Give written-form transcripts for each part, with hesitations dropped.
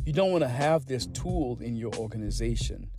You don't want to have this tool in your organization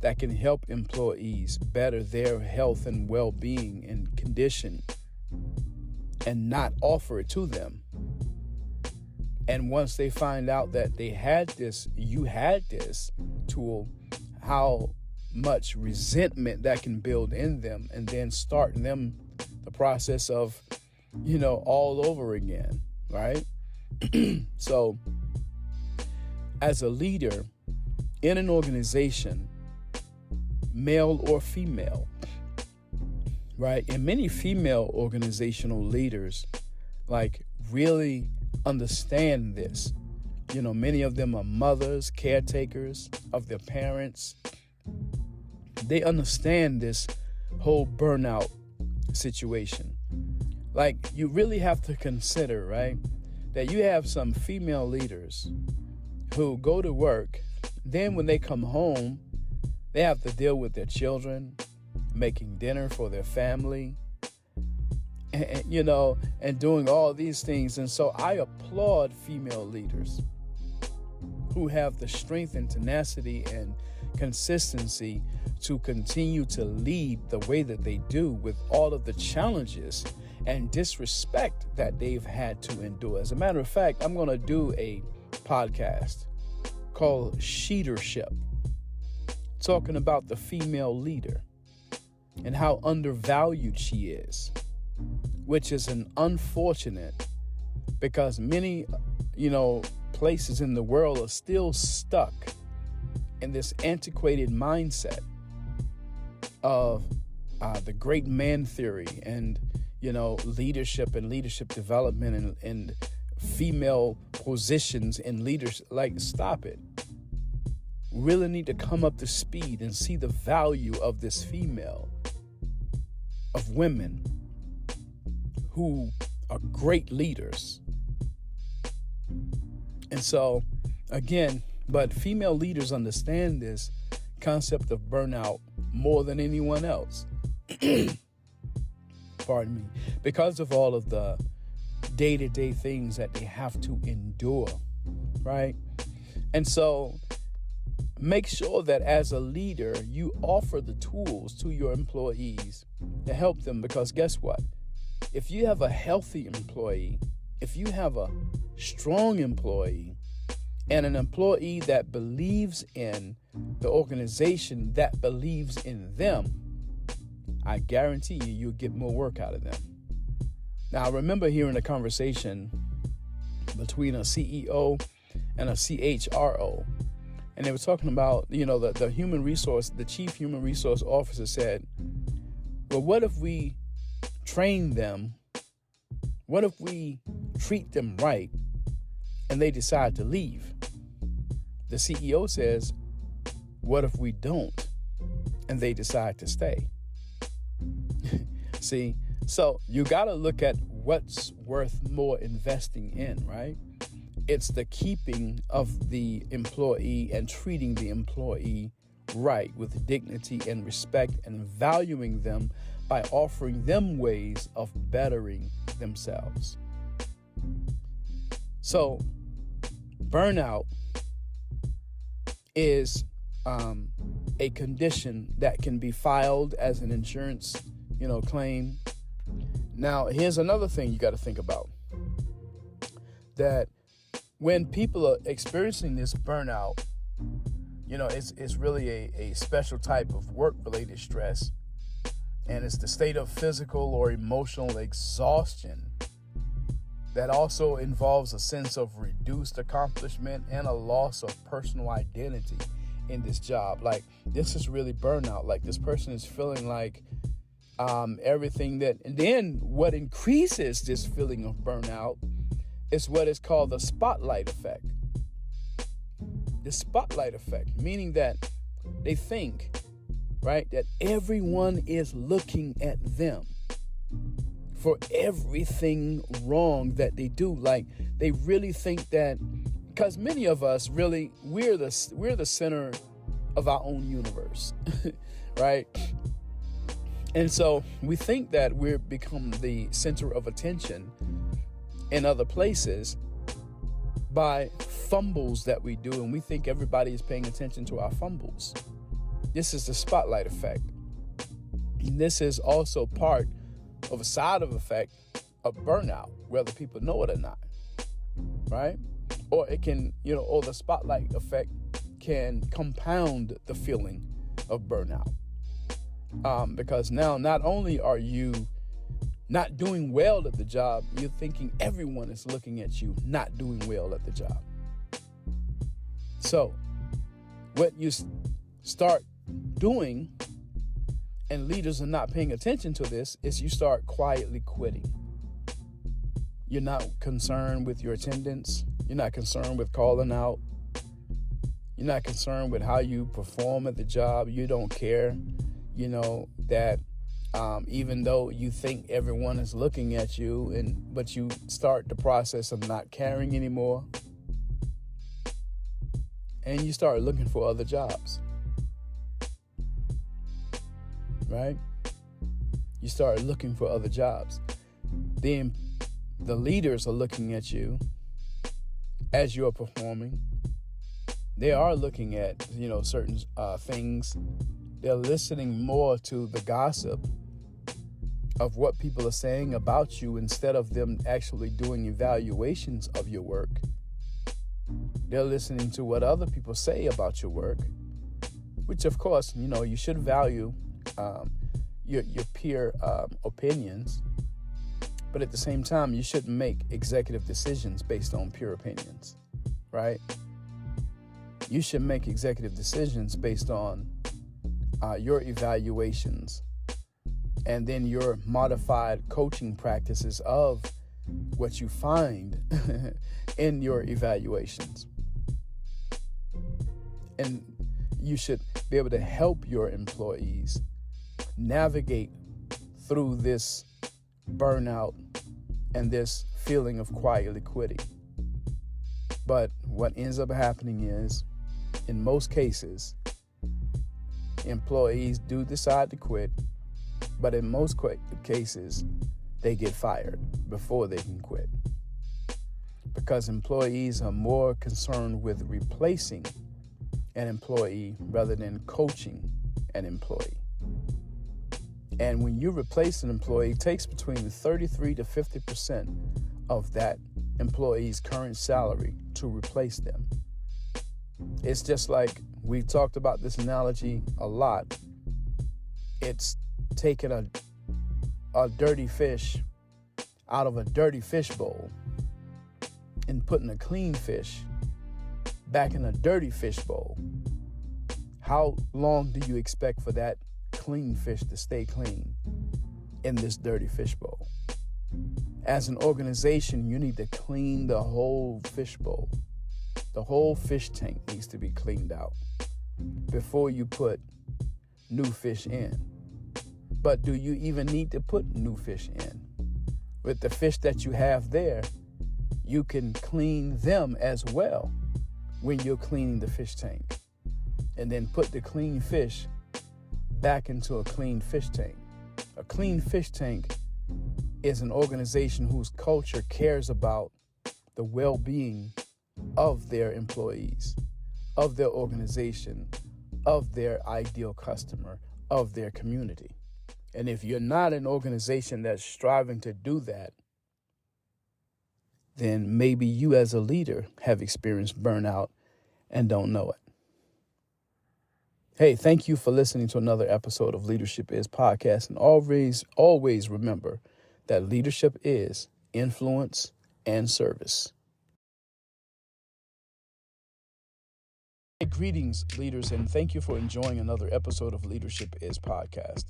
that can help employees better their health and well-being and condition and not offer it to them. And once they find out that you had this tool, how much resentment that can build in them, and then start them the process of, all over again, right? So as a leader in an organization, male or female, right? And many female organizational leaders really understand this. Many of them are mothers, caretakers of their parents. They understand this whole burnout situation. You really have to consider, right, that you have some female leaders who go to work. Then when they come home, they have to deal with their children, making dinner for their family, and doing all these things. And so I applaud female leaders who have the strength and tenacity and consistency to continue to lead the way that they do with all of the challenges and disrespect that they've had to endure. As a matter of fact, I'm going to do a podcast called Sheatership, talking about the female leader and how undervalued she is, which is an unfortunate, because many, places in the world are still stuck in this antiquated mindset of the great man theory and, leadership and leadership development and female positions in leadership. Stop it. Really need to come up to speed and see the value of this female, of women who are great leaders. And so, again, but female leaders understand this concept of burnout more than anyone else. Pardon me. Because of all of the day-to-day things that they have to endure, right? And so make sure that as a leader, you offer the tools to your employees to help them, because guess what? If you have a healthy employee, if you have a strong employee, and an employee that believes in the organization, that believes in them, I guarantee you'll get more work out of them. Now, I remember hearing a conversation between a CEO and a CHRO, and they were talking about, the chief human resource officer said, well, what if we train them? What if we treat them right and they decide to leave? The CEO says, what if we don't and they decide to stay? See, so you got to look at what's worth more investing in, right? It's the keeping of the employee and treating the employee right with dignity and respect, and valuing them by offering them ways of bettering themselves. So burnout is a condition that can be filed as an insurance, claim. Now, here's another thing you got to think about. That when people are experiencing this burnout, it's really a special type of work-related stress. And it's the state of physical or emotional exhaustion that also involves a sense of reduced accomplishment and a loss of personal identity in this job. This is really burnout. This person is feeling like everything that, and then what increases this feeling of burnout is what is called the spotlight effect. The spotlight effect, meaning that they think, right, that everyone is looking at them for everything wrong that they do. They really think that, because many of us really, we're the center of our own universe, right? And so we think that we've become the center of attention in other places, by fumbles that we do, and we think everybody is paying attention to our fumbles. This is the spotlight effect. And this is also part of a side effect of burnout, whether people know it or not, right? Or it can, or the spotlight effect can compound the feeling of burnout. Because now not only are you not doing well at the job, you're thinking everyone is looking at you not doing well at the job. So what you start doing, and leaders are not paying attention to this, is you start quietly quitting. You're not concerned with your attendance. You're not concerned with calling out. You're not concerned with how you perform at the job. You don't care, that even though you think everyone is looking at you, but you start the process of not caring anymore. And you start looking for other jobs. Right? You start looking for other jobs. Then the leaders are looking at you as you're performing. They are looking at, certain things. They're listening more to the gossip of what people are saying about you instead of them actually doing evaluations of your work. They're listening to what other people say about your work, which, of course, you should value your peer opinions. But at the same time, you shouldn't make executive decisions based on peer opinions, right? You should make executive decisions based on your evaluations and then your modified coaching practices of what you find in your evaluations. And you should be able to help your employees navigate through this burnout and this feeling of quietly quitting. But what ends up happening is, in most cases, employees do decide to quit, but in most cases, they get fired before they can quit. Because employees are more concerned with replacing an employee rather than coaching an employee. And when you replace an employee, it takes between 33 to 50% of that employee's current salary to replace them. It's just like, we've talked about this analogy a lot. It's taking a dirty fish out of a dirty fish bowl and putting a clean fish back in a dirty fish bowl. How long do you expect for that clean fish to stay clean in this dirty fish bowl? As an organization, you need to clean the whole fish bowl. The whole fish tank needs to be cleaned out before you put new fish in. But do you even need to put new fish in? With the fish that you have there, you can clean them as well when you're cleaning the fish tank. And then put the clean fish back into a clean fish tank. A clean fish tank is an organization whose culture cares about the well-being of their employees, of their organization, of their ideal customer, of their community. And if you're not an organization that's striving to do that, then maybe you as a leader have experienced burnout and don't know it. Hey, thank you for listening to another episode of Leadership Is Podcast. And always remember that leadership is influence and service. Hey, greetings, leaders, and thank you for enjoying another episode of Leadership Is Podcast.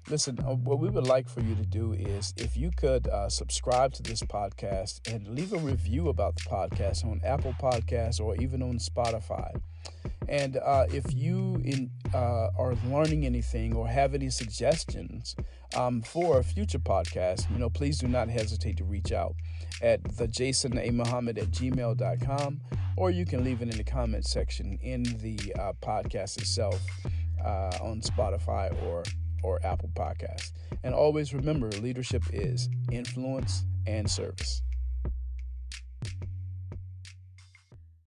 Listen, what we would like for you to do is, if you could subscribe to this podcast and leave a review about the podcast on Apple Podcasts or even on Spotify. And if you are learning anything or have any suggestions for a future podcast, please do not hesitate to reach out at thejasonAmuhammad@gmail.com, or you can leave it in the comment section in the podcast itself on Spotify or Apple Podcasts. And always remember, leadership is influence and service.